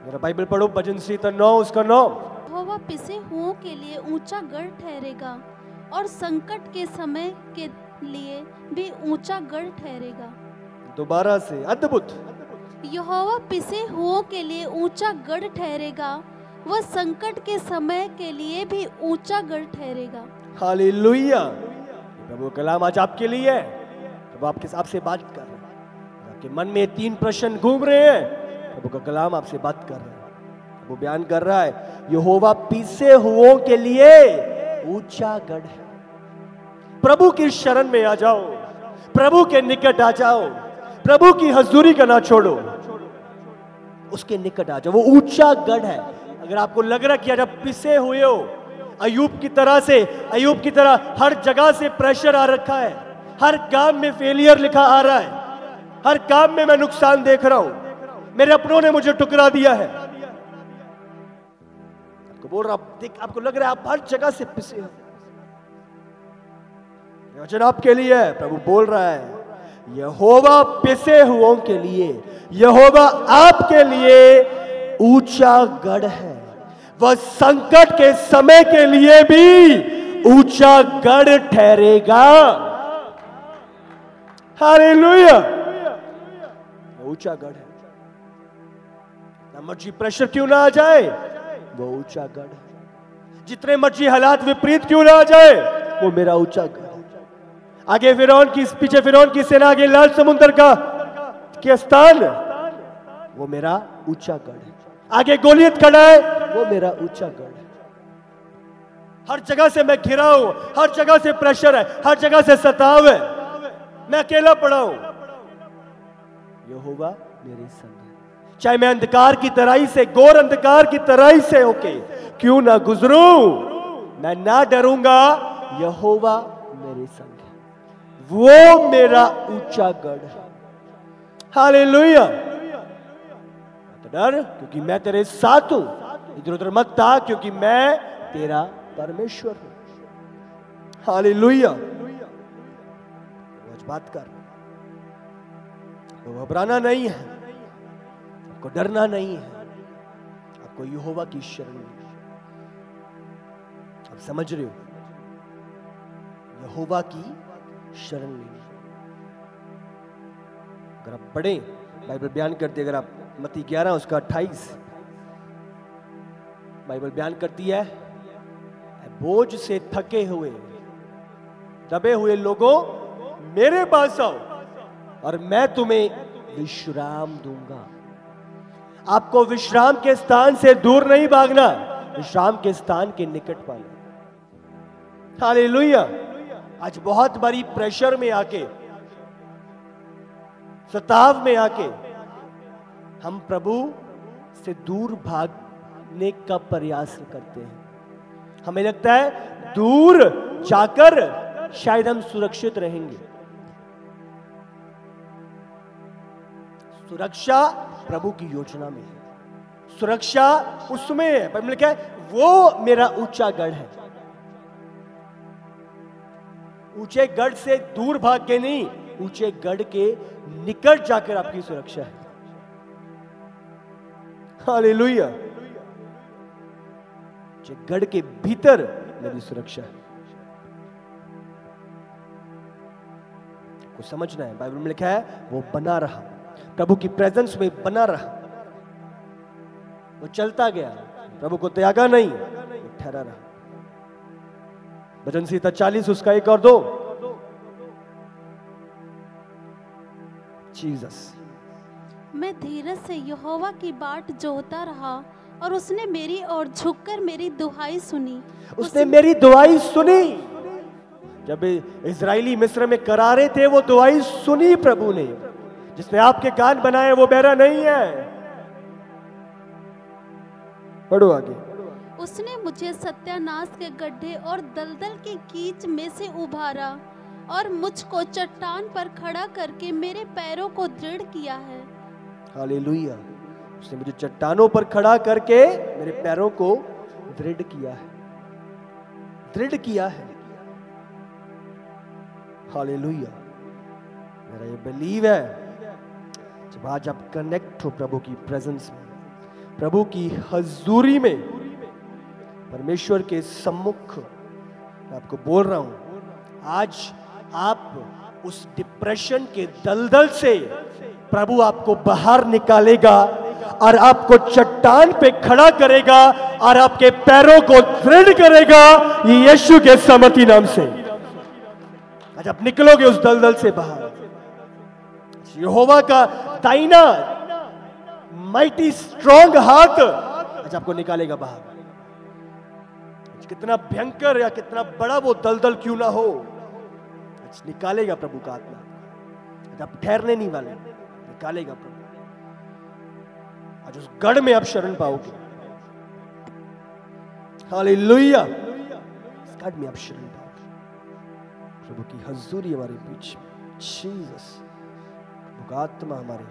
मेरा बाइबल पढ़ो, भजन संहिता 9 उसका 9। यहोवा पिसे हुओं के लिए ऊंचा गढ़ ठहरेगा और संकट के समय के लिए भी ऊंचा गढ़ ठहरेगा। दोबारा से, अद्भुत। यहोवा पिसे हुओं के लिए ऊंचा गढ़ ठहरेगा, वह संकट के समय के लिए भी ऊंचा गढ़ ठहरेगा। हालेलुया। प्रभु कलाम आज आपके लिए है। प्रभु आपके आपसे बात कर रहे हैं, आपके मन में 3 प्रश्न घूम रहे हैं, प्रभु का कलाम आपसे बात कर रहा है। वो बयान कर रहा है, यहोवा पीसे हुओं के लिए ऊंचा गढ़ है। प्रभु की शरण में आ जाओ, प्रभु के निकट आ जाओ, प्रभु की हजूरी का ना छोड़ो, उसके निकट आ जाओ। वो ऊंचा गढ़ है। अगर आपको लग रहा है कि आप पिसे हुए हो, अय्यूब की तरह से, अय्यूब की तरह हर जगह से प्रेशर आ रखा है, हर काम में फेलियर लिखा आ रहा है, हर काम में मैं नुकसान देख रहा हूं, मेरे अपनों ने मुझे ठुकरा दिया है, आपको बोल रहा, आपको लग रहा है आप हर जगह से पिसे हो, वचन आपके लिए है। प्रभु बोल रहा है, यहोवा पिसे हुओं के लिए, यहोवा आपके लिए ऊंचा गढ़ है, वह संकट के समय के लिए भी ऊंचा गढ़ ठहरेगा। हालेलुया। ऊंचा गढ़ है, ना मर्जी प्रेशर क्यों ना आ जाए, वो ऊंचा गढ़ है। जितने मर्जी हालात विपरीत क्यों ना आ जाए, वो मेरा ऊंचा गढ़ है। आगे फिरौन की, पीछे फिरौन की सेना, आगे लाल समुद्र का के स्थान, वो मेरा ऊंचा गढ़ है। आगे गोलियत खड़ा है, वो मेरा ऊंचा गढ़ है। हर जगह से मैं घिरा हूं, हर जगह से प्रेशर है, हर जगह से सताव है, मैं अकेला पड़ा हूं, यहोवा मेरे संग है। चाहे मैं अंधकार की तराई से, घोर अंधकार की तराई से होके क्यों ना गुजरूं, मैं ना डरूंगा, यहोवा मेरे संग है, वो मेरा ऊंचा गढ़ है। हालेलुया। मत डर, क्योंकि मैं तेरे साथ हूं, इधर उधर मत ता, क्योंकि मैं तेरा परमेश्वर हूं। हालेलुया। आज बात कर, आपको घबराना नहीं है, आपको डरना नहीं है, आपको यहोवा की शरण में, आप समझ रहे हो, यहोवा की शरण लेनी। अगर आप पढ़े, बाइबल बयान करती है, अगर आप मत्ती 11 उसका 28, बाइबल बयान करती है, बोझ से थके हुए, दबे हुए लोगों, मेरे पास आओ और मैं तुम्हें विश्राम दूंगा। आपको विश्राम के स्थान से दूर नहीं भागना, विश्राम के स्थान के निकट पाना। हालेलुया। आज बहुत बड़ी प्रेशर में आके, सताव में आके हम प्रभु से दूर भागने का प्रयास करते हैं। हमें लगता है दूर जाकर शायद हम सुरक्षित रहेंगे। सुरक्षा प्रभु की योजना में है, सुरक्षा उसमें है। बाइबल में क्या है, वो मेरा ऊंचा गढ़ है। ऊंचे गढ़ से दूर भाग के नहीं, ऊंचे गढ़ के निकट जाकर आपकी सुरक्षा है। हालेलुया। ऊंचे गढ़ के भीतर मेरी सुरक्षा है। को समझना है, बाइबल में लिखा है वो बना रहा, प्रभु की प्रेजेंस में बना रहा, वो चलता गया, प्रभु को त्यागा नहीं, वो ठहरा रहा। भजन संहिता 40 उसका 1 और 2। जीसस। मैं धीरज से यहोवा की बाट जोहता रहा और उसने मेरी ओर झुककर मेरी दुहाई सुनी। उसने मेरी दुआई सुनी। जब इजरायली मिस्र में करारे थे, वो दुआई सुनी प्रभु ने। जिसने आपके कान बनाए वो बहरा नहीं है। पढ़ो आगे। उसने मुझे सत्यानाश के गड्ढे और दलदल की कीच में से उभारा और मुझको चट्टान पर खड़ा करके मेरे पैरों को दृढ़ किया है। हालेलुया। उसने मुझे चट्टानों पर खड़ा करके मेरे पैरों को दृढ़ किया है, दृढ़ किया है। हालेलुया। मेरा ये बिलीव है, जब आज आप कनेक्ट हो प्रभु की प्रेजेंस में, प्रभु की हजूरी में, परमेश्वर के सम्मुख, मैं आपको बोल रहा हूं, आज आप उस डिप्रेशन के दलदल से प्रभु आपको बाहर निकालेगा और आपको चट्टान पे खड़ा करेगा और आपके पैरों को दृढ़ करेगा यीशु के सामर्थी नाम से। आज आप निकलोगे उस दलदल से बाहर। यहोवा का दाहिना माइटी स्ट्रॉन्ग हाथ आज आपको निकालेगा बाहर। कितना भयंकर या कितना बड़ा वो दलदल क्यों ना हो, आज निकालेगा प्रभु का आत्मा। आज आप ठहरने नहीं वाले, निकालेगा प्रभु। आज उस गढ़ में आप शरण पाओगे। हालेलुया। इस गढ़ में आप शरण पाओगे। प्रभु की हजूरी हमारे बीच में, जीसस, प्रभु का आत्मा हमारे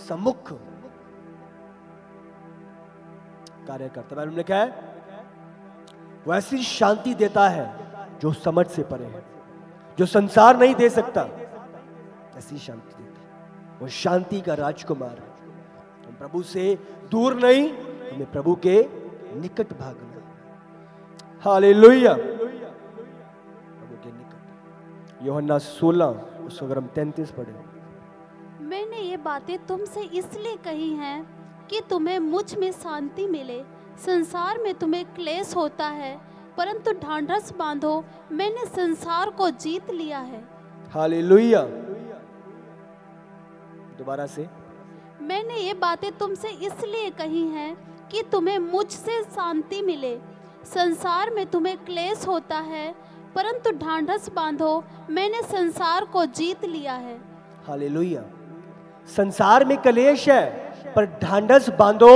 सम्मुख कार्य करता है। उन्होंने कहा है वो ऐसी शांति देता है जो समझ से परे है, जो संसार नहीं दे सकता, ऐसी शांति देता है। वो शांति का राजकुमार है। हम प्रभु से दूर नहीं, हमें प्रभु के निकट भागना। हालेलुया। प्रभु के निकट। यूहन्ना 16 उसको अगर हम 33 पढ़े। मैंने ये बातें तुमसे इसलिए कही हैं कि तुम्हें मुझ में शांति मिले। संसार में तुम्हें क्लेश होता है, परंतु ढांढस बांधो, मैंने संसार को जीत लिया है। हालेलुया। दोबारा से। मैंने ये बातें तुमसे इसलिए कही हैं कि तुम्हें मुझसे शांति मिले। संसार में तुम्हें क्लेश होता है, परंतु ढांढस बांधो, मैंने संसार को जीत लिया है। हालेलुया। संसार में क्लेश है, पर ढांढस बांधो,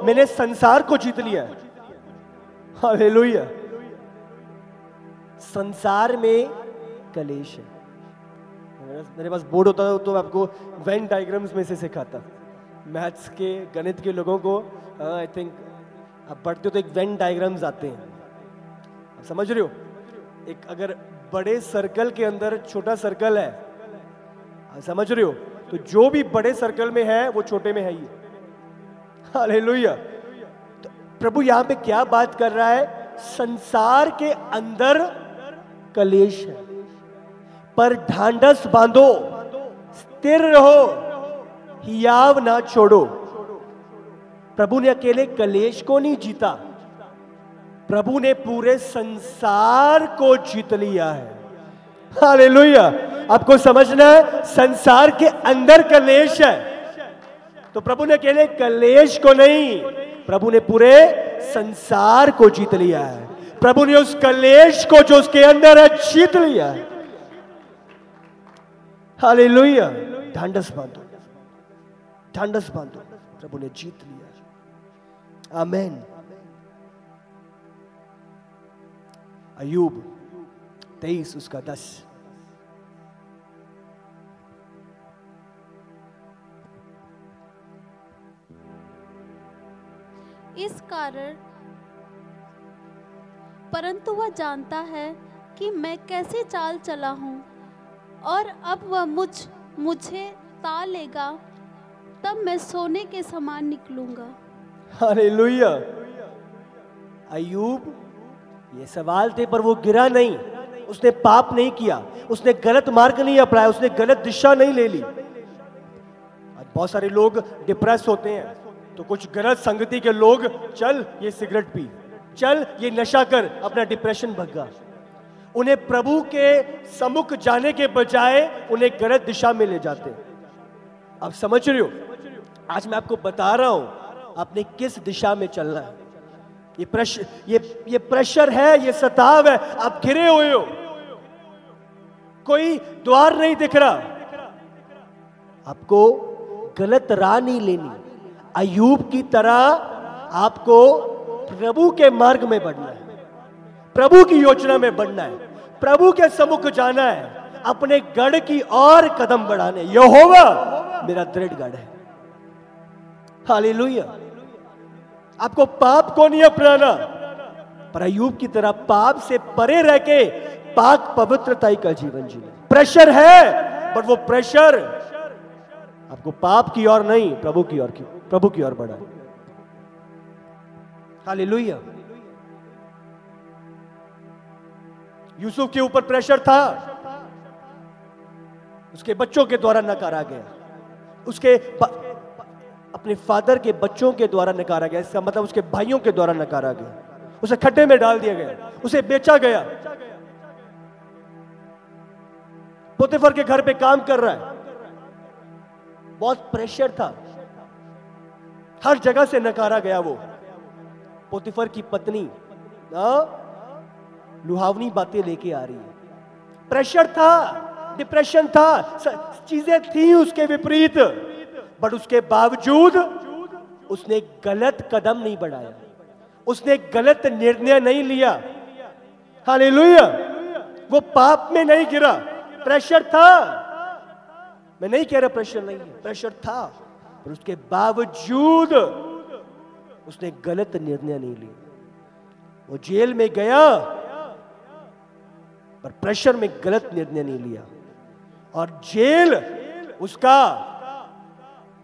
मैंने संसार को जीत लिया है। हालेलुया। संसार में क्लेश है। मेरे पास बोर्ड होता तो आपको वेन डायग्राम्स में से सिखाता। मैथ्स के, गणित के लोगों को आई थिंक आप पढ़ते हो तो एक वेन डायग्राम्स आते हैं। आप समझ रहे हो? एक अगर बड़े सर्कल के अंदर छोटा सर्कल है, आप समझ रहे हो? तो जो भी बड़े सर्कल में है वो छोटे में है ही। हालेलुया। तो प्रभु यहां पे क्या बात कर रहा है? संसार के अंदर कलेश है, पर ढांढस बांधो, स्थिर रहो, हियाव ना छोड़ो। प्रभु ने अकेले कलेश को नहीं जीता, प्रभु ने पूरे संसार को जीत लिया है। हालेलुया। आपको समझना है, संसार के अंदर कलेश है, तो प्रभु ने अकेले कलेश को नहीं, प्रभु ने पूरे संसार को जीत लिया है। प्रभु ने उस कलेश को जो उसके अंदर है जीत लिया है। हालेलुया। ढांढस बांधो, ढांढस बांधो, प्रभु ने जीत लिया है। आमीन। अय्यूब 23 उसका 10। इस कारण परंतु वह जानता है कि मैं कैसे चाल चला हूँ, और अब वह मुझे ता लेगा, तब मैं सोने के समान निकलूंगा। हालेलुया। अय्यूब, ये सवाल थे पर वो गिरा नहीं, उसने पाप नहीं किया, उसने गलत मार्ग नहीं अपनाया, उसने गलत दिशा नहीं ले ली। आज बहुत सारे लोग डिप्रेस होते हैं तो कुछ गलत संगति के लोग, चल ये सिगरेट पी, चल ये नशा कर, अपना डिप्रेशन भगा। उन्हें प्रभु के सम्मुख जाने के बजाय उन्हें गलत दिशा में ले जाते हैं। आप समझ रहे हो? आज मैं आपको बता रहा हूं आपने किस दिशा में चलना है। ये प्रेशर है, ये सताव है, आप घिरे हुए हो, कोई द्वार नहीं दिख रहा। आपको गलत राह नहीं लेनी। अय्यूब की तरह आपको प्रभु के मार्ग में बढ़ना है, प्रभु की योजना में बढ़ना है, प्रभु के सम्मुख जाना है, अपने गढ़ की और कदम बढ़ाने। यहोवा मेरा दृढ़ गढ़ है। हालेलुया। आपको पाप को नहीं अपनाना, पर अय्यूब की तरह पाप से परे रह के पाक पवित्रता का जीवन जीना। प्रेशर है, पर वो प्रेशर आपको पाप की ओर नहीं, प्रभु की ओर बढ़ाए। हालेलुया। यूसुफ के ऊपर प्रेशर था, उसके बच्चों के द्वारा नकारा गया, उसके अपने फादर के बच्चों के द्वारा नकारा गया। इसका मतलब उसके भाइयों के द्वारा नकारा गया, उसे खड्डे में डाल दिया गया, उसे बेचा गया, पोतीफर के घर पे काम कर रहा है। बहुत प्रेशर था, हर जगह से नकारा गया। वो पोतीफर की पत्नी लुहावनी बातें लेके आ रही है। प्रेशर था, डिप्रेशन था, चीजें थी उसके विपरीत, बट उसके बावजूद उसने गलत कदम नहीं बढ़ाया, उसने गलत निर्णय नहीं लिया। हालेलुया। वो पाप में नहीं गिरा। प्रेशर था, मैं नहीं कह रहा प्रेशर नहीं है, प्रेशर था, पर उसके बावजूद उसने गलत निर्णय नहीं लिया। वो जेल में गया, पर प्रेशर में गलत निर्णय नहीं लिया, और जेल उसका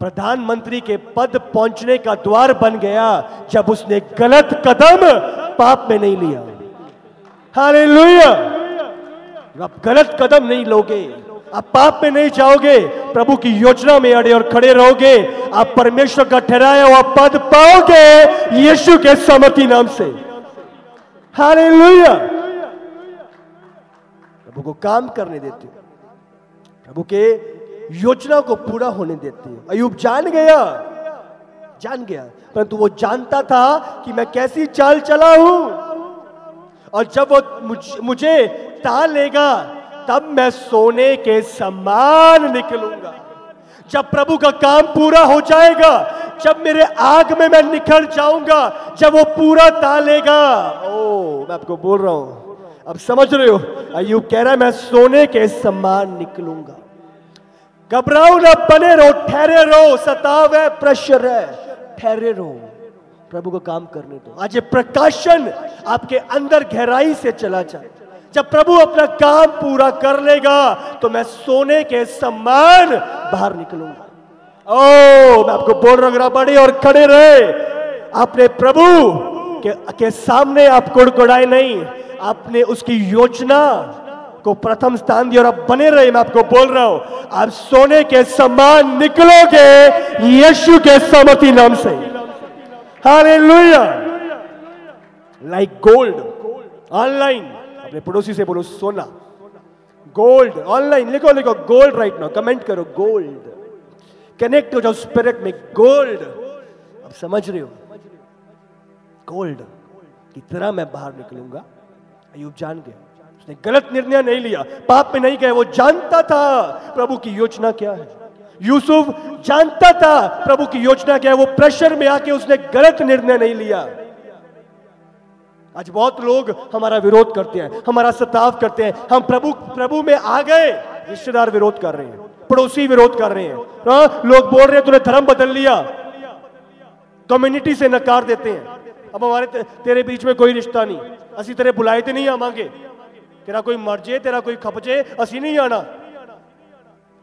प्रधानमंत्री के पद पहुंचने का द्वार बन गया, जब उसने गलत कदम पाप में नहीं लिया। हालेलुया। आप गलत कदम नहीं लोगे, आप पाप में नहीं जाओगे, प्रभु की योजना में अड़े और खड़े रहोगे, आप परमेश्वर का ठहराया हुआ पद पाओगे यीशु के सामर्थी नाम से। हालेलुया। प्रभु को काम करने देते हो, प्रभु के योजना को पूरा होने देते हो। अय्यूब जान गया, परंतु वो जानता था कि मैं कैसी चाल चला हूं, और जब वो मुझे ताल लेगा तब मैं सोने के समान निकलूंगा। जब प्रभु का काम पूरा हो जाएगा, जब मेरे आग में मैं निखर जाऊंगा, जब वो पूरा तालेगा। मैं आपको बोल रहा हूं, अब समझ रहे हो? अय्यूब कह रहा है मैं सोने के समान निकलूंगा। घबराओ ना, बने रहो, ठहरे रहो। सताव है, प्रेशर है, ठहरे रहो, प्रभु को काम करने दो। आज ये प्रकाशन आपके अंदर गहराई से चला जाए। जब प्रभु अपना काम पूरा कर लेगा तो मैं सोने के समान बाहर निकलूंगा। मैं आपको बोल रहा हूं, बड़े और खड़े रहे। आपने प्रभु के सामने आप कुड़कुड़ाए नहीं, आपने उसकी योजना को प्रथम स्थान दिया और आप बने रहे। मैं आपको बोल रहा हूं, आप सोने के समान निकलोगे यीशु के सामर्थी नाम से। हालेलुया। Like gold. ऑनलाइन अपने पड़ोसी से बोलो सोना, गोल्ड। ऑनलाइन लिखो गोल्ड राइट नाउ, कमेंट करो गोल्ड। कनेक्ट हो जाओ स्पिरिट में, गोल्ड। अब समझ रहे हो? गोल्ड की तरह मैं बाहर निकलूंगा। अय्यूब जान गया, उसने गलत निर्णय नहीं लिया, पाप में नहीं गया। वो जानता था प्रभु की योजना क्या है। यूसुफ जानता था प्रभु की योजना क्या है। वो प्रेशर में आके उसने गलत निर्णय नहीं लिया। आज बहुत लोग हमारा विरोध करते हैं, हमारा सताव करते हैं। हम प्रभु में आ गए, रिश्तेदार विरोध कर रहे हैं, पड़ोसी विरोध कर रहे हैं, लोग बोल रहे हैं तूने धर्म बदल लिया, कम्युनिटी से नकार देते हैं। अब हमारे तेरे बीच में कोई रिश्ता नहीं, असी तेरे बुलाए थे नहीं आवांगे, तेरा कोई मर जे, तेरा कोई खप जे, असी नहीं आना।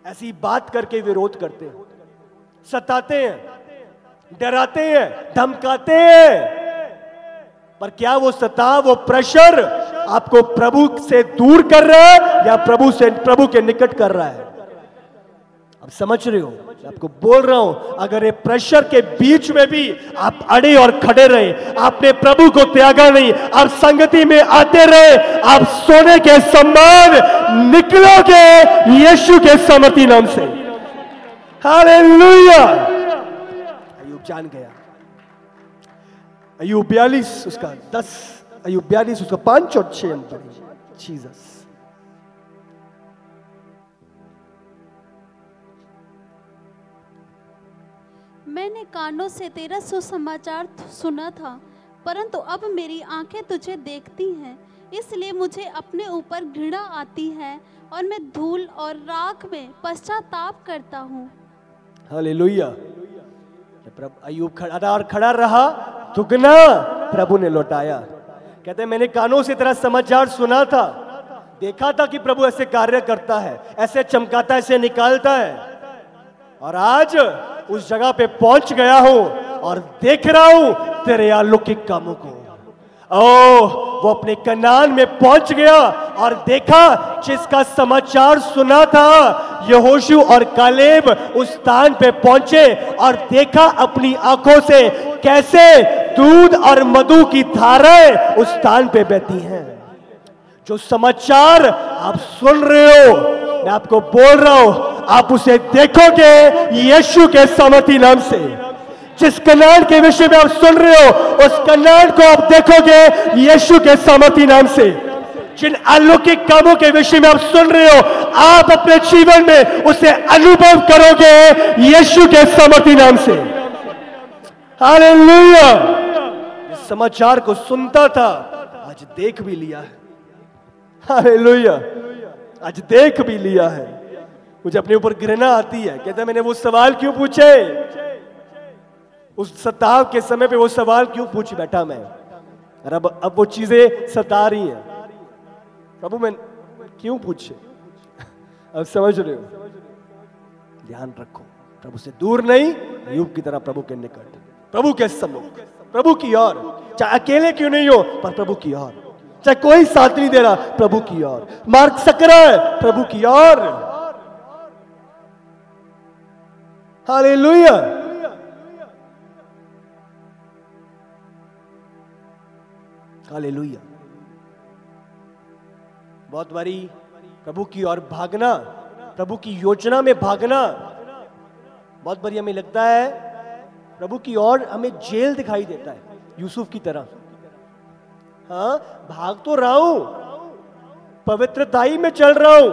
ऐसी बात करके विरोध करते हैं, सताते हैं, डराते हैं, धमकाते हैं। पर क्या वो सताव, वो प्रेशर आपको प्रभु से दूर कर रहा है या प्रभु के निकट कर रहा है? अब समझ रहे हो, मैं आपको बोल रहा हूं, अगर ये प्रेशर के बीच में भी आप अड़े और खड़े रहे, आपने प्रभु को त्यागा नहीं, आप संगति में आते रहे, आप सोने के समान निकलोगे यीशु के सामर्थी नाम से। हालेलुया। अय्यूब जान गया। अय्यूब 42 उसका 10, अय्यूब 42 उसका 5 और 6 हम पढ़ेंगे। जीसस। मैंने कानों से तेरा सुसमाचार सुना था, परंतु अब मेरी आंखें तुझे देखती हैं, इसलिए मुझे अपने ऊपर घृणा आती है और मैं धूल और राख में पश्चाताप करता हूँ। हालेलुया। प्रभु अय्यूब खड़ा रहा, दुगना प्रभु ने लौटाया। कहते मैंने कानों से तेरा समाचार सुना था, देखा था कि प्रभु ऐसे कार्य करता है, ऐसे चमकाता है, ऐसे निकालता है, और आज उस जगह पे पहुंच गया हूं और देख रहा हूं तेरे अलौकिक कामों को। वो अपने कनान में पहुंच गया और देखा जिसका समाचार सुना था, यहोशू और कालेब उस स्थान पे पहुंचे और देखा अपनी आंखों से कैसे दूध और मधु की धाराएं उस स्थान पे बहती हैं। जो समाचार आप सुन रहे हो, मैं आपको बोल रहा हूं, आप उसे देखोगे यीशु के सामर्थी नाम से। जिस कनान के विषय में आप सुन रहे हो, उस कनान को आप देखोगे यीशु के सामर्थी नाम से। जिन अलौकिक कामों के विषय में आप सुन रहे हो, आप अपने जीवन में उसे अनुभव करोगे यीशु के सामर्थी नाम से। हालेलुया। इस समाचार को सुनता था, आज देख भी लिया है। हालेलुया। आज देख भी लिया है। मुझे अपने ऊपर घृणा आती है, कहता मैंने वो सवाल क्यों पूछे, उस सताव के समय पे वो सवाल क्यों पूछ बैठा मैं, और अब वो चीजें सता रही हैं। प्रभु मैं क्यों पूछे, अब समझ रहे हो। ध्यान रखो, प्रभु से दूर नहीं, अय्यूब की तरह प्रभु के निकट, प्रभु के सम्मुख, प्रभु की ओर। चाहे अकेले क्यों नहीं हो, पर प्रभु की ओर। चाहे कोई साथ नहीं दे रहा, प्रभु की ओर। मार्ग सकरा है, प्रभु की ओर। हालेलुया। हालेलुया। बहुत बारी प्रभु की ओर भागना, प्रभु की योजना में भागना, बहुत बारी हमें लगता है प्रभु की ओर हमें जेल दिखाई देता है, यूसुफ की तरह। हाँ, भाग तो रहा हूं, पवित्रताई में चल रहा हूं,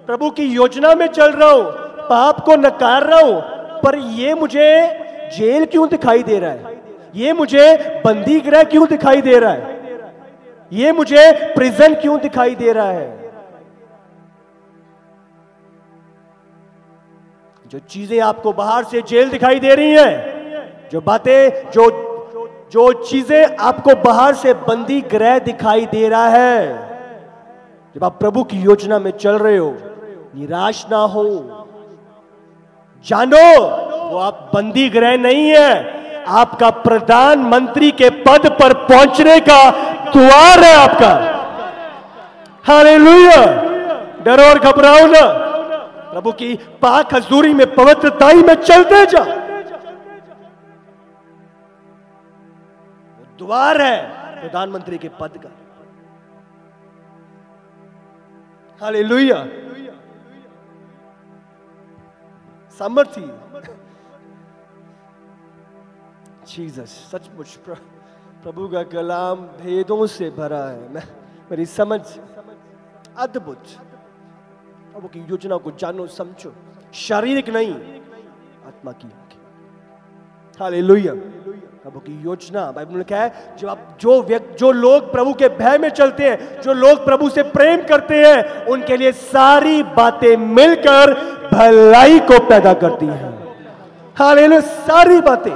प्रभु की योजना में चल रहा हूं, पाप को नकार रहा हूं, पर ये मुझे जेल क्यों दिखाई दे रहा है, ये मुझे बंदी गृह क्यों दिखाई दे रहा है, ये मुझे प्रिजन क्यों दिखाई दे रहा है। जो चीजें आपको बाहर से जेल दिखाई दे रही हैं, जो बातें, जो चीजें आपको बाहर से बंदी गृह दिखाई दे रहा है, जब आप प्रभु की योजना में चल रहे हो, निराश ना हो। जानो वो आप बंदी गृह नहीं है, आपका प्रधानमंत्री के पद पर पहुंचने का द्वार है आपका। हालेलुया। डरो और घबराओ ना, प्रभु की पाक हजूरी में, पवित्रताई में चलते जा। द्वार है प्रधानमंत्री के पद का। हालेलुया। सामर्थी जीसस। सचमुच प्रभु का कलाम भेदों से भरा है। मेरी समझ अद्भुत। प्रभु की योजना को जानो, समझो, शारीरिक नहीं, आत्मा की आंखें। हालेलुया। प्रभु की योजना, बाइबल में लिखा है, जब आप जो लोग प्रभु के भय में चलते हैं, जो लोग प्रभु से प्रेम करते हैं, उनके लिए सारी बातें मिलकर भलाई को पैदा करती हैं। हालेलुया। सारी बातें,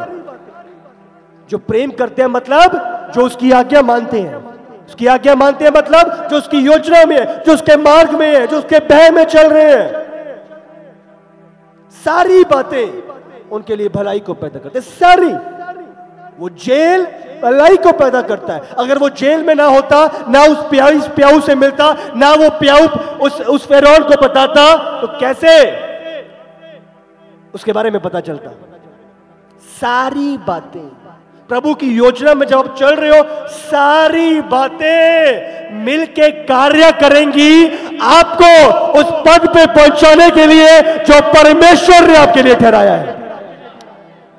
जो प्रेम करते हैं मतलब जो उसकी आज्ञा मानते हैं, उसकी आज्ञा मानते हैं मतलब जो उसकी योजना में है, जो उसके मार्ग में है, जो उसके भय में चल रहे हैं, सारी बातें उनके लिए भलाई को पैदा करते हैं। सारी। वो जेल भलाई को पैदा करता है। अगर वो जेल में ना होता, ना उस प्याऊ से मिलता, ना वो प्याऊ उस फिरौन को बताता, तो कैसे उसके बारे में पता चलता। सारी बातें प्रभु की योजना में जब आप चल रहे हो, सारी बातें मिलके कार्य करेंगी आपको उस पद पे पहुंचाने के लिए जो परमेश्वर ने आपके लिए ठहराया है।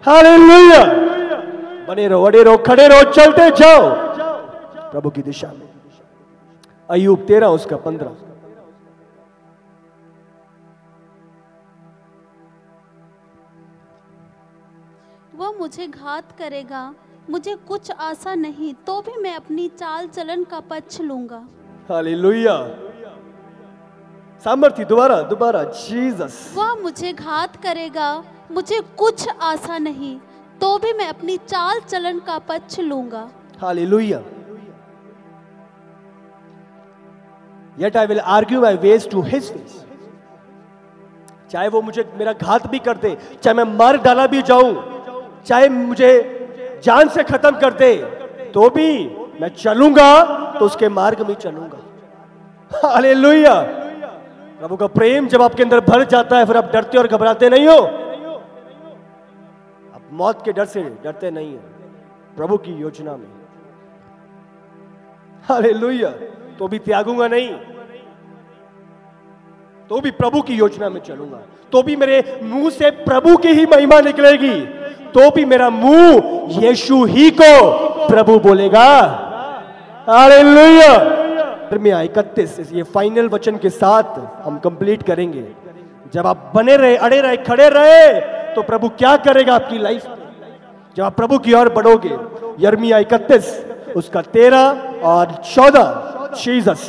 हालेलुया। बने रहो, अड़े रहो, खड़े रहो, चलते जाओ प्रभु की दिशा में। अय्यूब 13 उसका 15। वह मुझे घात करेगा, मुझे कुछ आशा नहीं, तो भी मैं अपनी चाल चलन का पक्ष लूंगा। हालेलुया। सामर्थ्य दोबारा जीसस। वह मुझे घात करेगा, मुझे कुछ आशा नहीं, तो भी मैं अपनी चाल चलन का पक्ष लूंगा। Hallelujah. Yet I will argue my ways to his ways. चाहे वो मुझे मेरा घात भी कर दे, चाहे मैं मर डाला भी जाऊं, चाहे मुझे जान से खत्म कर दे, तो भी मैं चलूंगा तो उसके मार्ग में चलूंगा। हालेलुया। प्रभु का प्रेम जब आपके अंदर भर जाता है, फिर आप डरते और घबराते नहीं हो। आप मौत के डर से डरते नहीं हो, प्रभु की योजना में। हालेलुया। तो भी त्यागूंगा नहीं, तो भी प्रभु की योजना में चलूंगा, तो भी मेरे मुंह से प्रभु की ही महिमा निकलेगी, तो भी मेरा मुंह यीशु ही को प्रभु बोलेगा। हालेलुया। यिर्मयाह 31 ये फाइनल वचन के साथ हम कंप्लीट करेंगे। जब आप बने रहे, अड़े रहे, खड़े रहे, तो प्रभु क्या करेगा आपकी लाइफ में जब आप प्रभु की ओर बढ़ोगे। यिर्मयाह 31 उसका 13 और 14। जीसस।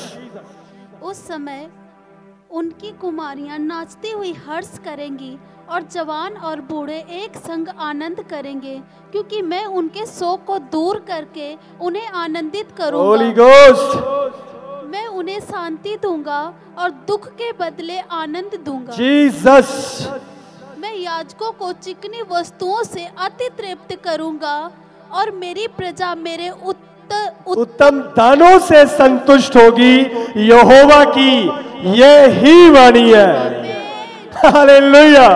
उस समय उनकी कुमारियां नाचती हुई हर्ष करेंगी और जवान और बूढ़े एक संग आनंद करेंगे, क्योंकि मैं उनके शोक को दूर करके उन्हें आनंदित करूंगा। होली गोस्ट। मैं उन्हें शांति दूंगा और दुख के बदले आनंद दूंगा। जीसस। मैं याजकों को चिकनी वस्तुओं से अति तृप्त करूंगा और मेरी प्रजा मेरे उत्तम दानों से संतुष्ट होगी। यहोवा की ये ही वाणी है। हालेलुया।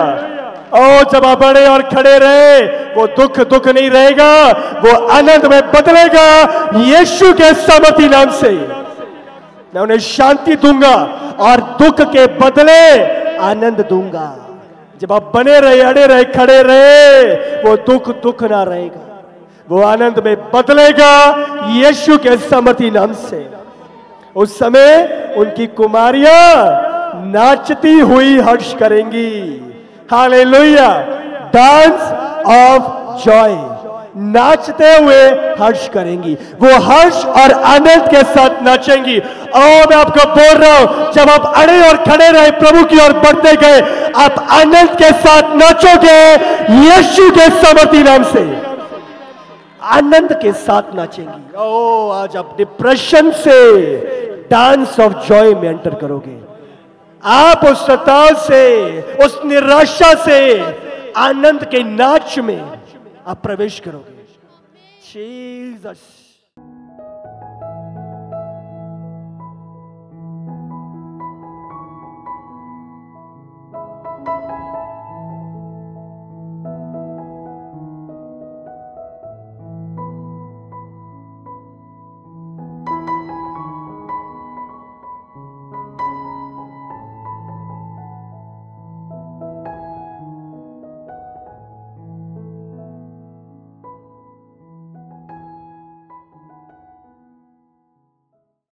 ओ जब आप बड़े और खड़े रहे, वो दुख नहीं रहेगा, वो आनंद में बदलेगा। यीशु के सामर्थी नाम से मैं उन्हें शांति दूंगा और दुख के बदले आनंद दूंगा। जब आप बने रहे, अड़े रहे, खड़े रहे, वो दुख ना रहेगा, वो आनंद में बदलेगा यीशु के सामर्थी नाम से। उस समय उनकी कुमारियां नाचती हुई हर्ष करेंगी। हालेलुया। Dance of Joy. नाचते हुए हर्ष करेंगी, वो हर्ष और आनंद के साथ नाचेंगी। और मैं आपको बोल रहा हूं, जब आप अड़े और खड़े रहे, प्रभु की ओर बढ़ते गए, आप आनंद के साथ नाचोगे यीशु के सामर्थी नाम से। आनंद के साथ नाचेंगी। ओ आज आप डिप्रेशन से डांस ऑफ जॉय में एंटर करोगे। आप उस सताव से, उस निराशा से आनंद के नाच में आप प्रवेश करोगे। जीसस।